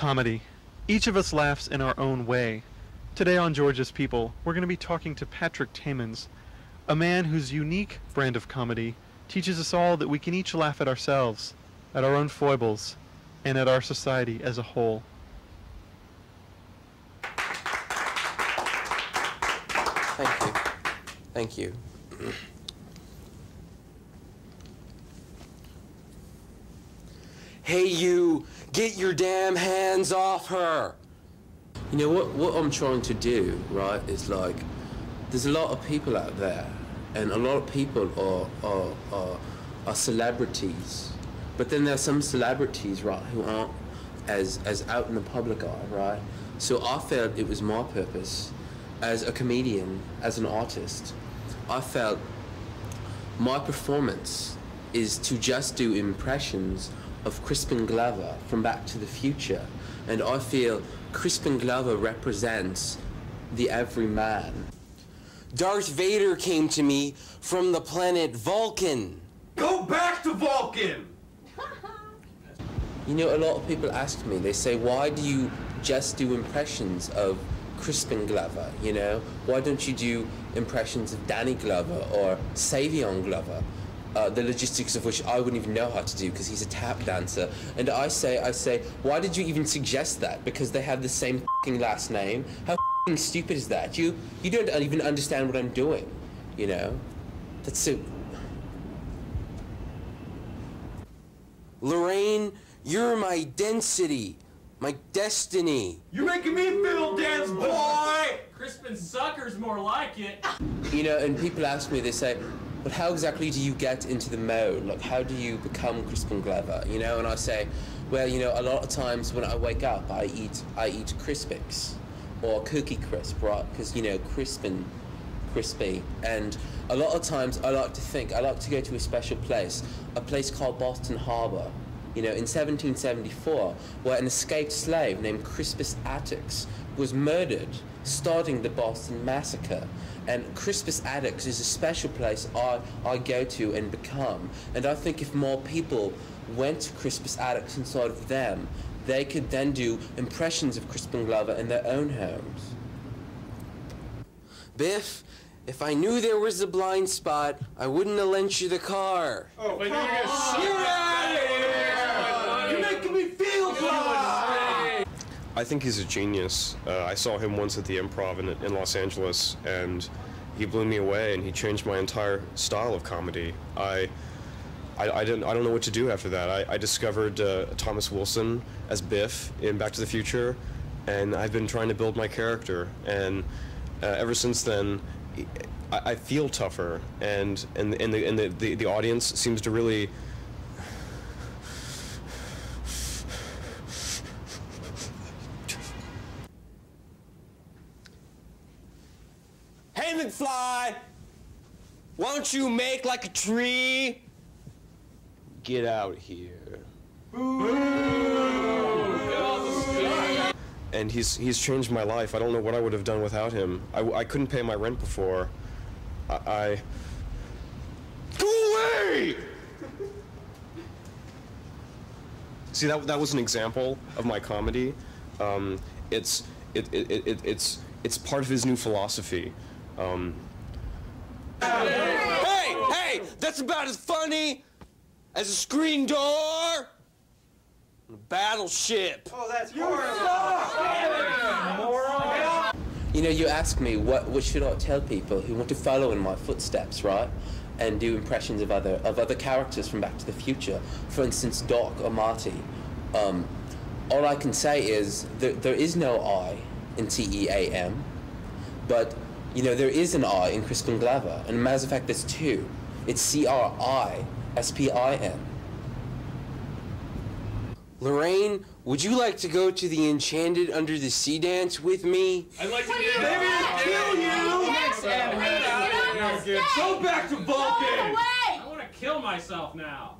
Comedy. Each of us laughs in our own way. Today on Georgia's People, we're going to be talking to Patrick Tamans, a man whose unique brand of comedy teaches us all that we can each laugh at ourselves, at our own foibles, and at our society as a whole. Thank you. Thank you. Hey you, get your damn hands off her! You know, what I'm trying to do, right, is like, there's a lot of people out there, and a lot of people are celebrities. But then there's some celebrities, right, who aren't as out in the public eye, right? So I felt it was my purpose as a comedian, as an artist. I felt my performance is to just do impressions of Crispin Glover from Back to the Future. And I feel Crispin Glover represents the everyman. Darth Vader came to me from the planet Vulcan. Go back to Vulcan! You know, a lot of people ask me, they say, why do you just do impressions of Crispin Glover, you know? Why don't you do impressions of Danny Glover or Savion Glover? The logistics of which I wouldn't even know how to do because he's a tap dancer. And I say, why did you even suggest that? Because they have the same f***ing last name? How f***ing stupid is that? You don't even understand what I'm doing, you know? That's so... Lorraine, you're my density, my destiny. You're making me feel dense, boy! Crispin sucker's more like it. You know, and people ask me, they say, but how exactly do you get into the mode? Like, how do you become Crispin Glover? You know, and I say, well, you know, a lot of times when I wake up, I eat Crispix or Cookie Crisp, right? Because, you know, Crispin, crispy. And a lot of times I like to go to a special place, a place called Boston Harbor. You know, in 1774, where an escaped slave named Crispus Attucks was murdered, starting the Boston Massacre. And Crispus Attucks is a special place I go to and become. And I think if more people went to Crispus Attucks inside of them, they could then do impressions of Crispin Glover in their own homes. Biff, if I knew there was a blind spot, I wouldn't have lent you the car. Oh, but you're out of here! You're making me feel bad! I think he's a genius. I saw him once at the Improv in Los Angeles, and he blew me away, and he changed my entire style of comedy. I don't know what to do after that. I discovered Thomas Wilson as Biff in Back to the Future, and I've been trying to build my character, and ever since then, I feel tougher, and the audience seems to really. Hey, McFly! Won't you make like a tree? Get out here. And he's changed my life. I don't know what I would have done without him. I couldn't pay my rent before. Go away! See, that was an example of my comedy. It's part of his new philosophy. Hey! That's about as funny as a screen door on a battleship. Oh, that's horrible! You know, you ask me, what should I tell people who want to follow in my footsteps, right? And do impressions of other characters from Back to the Future. For instance, Doc or Marty. All I can say is there is no I in T-E-A-M, but you know, there is an I in Crispin Glover, and as a matter of fact, there's two. It's C-R-I-S-P-I-N. Lorraine, would you like to go to the Enchanted Under the Sea dance with me? I'd like to do Maybe I'll kill you! Go back to Vulcan! I want to kill myself now.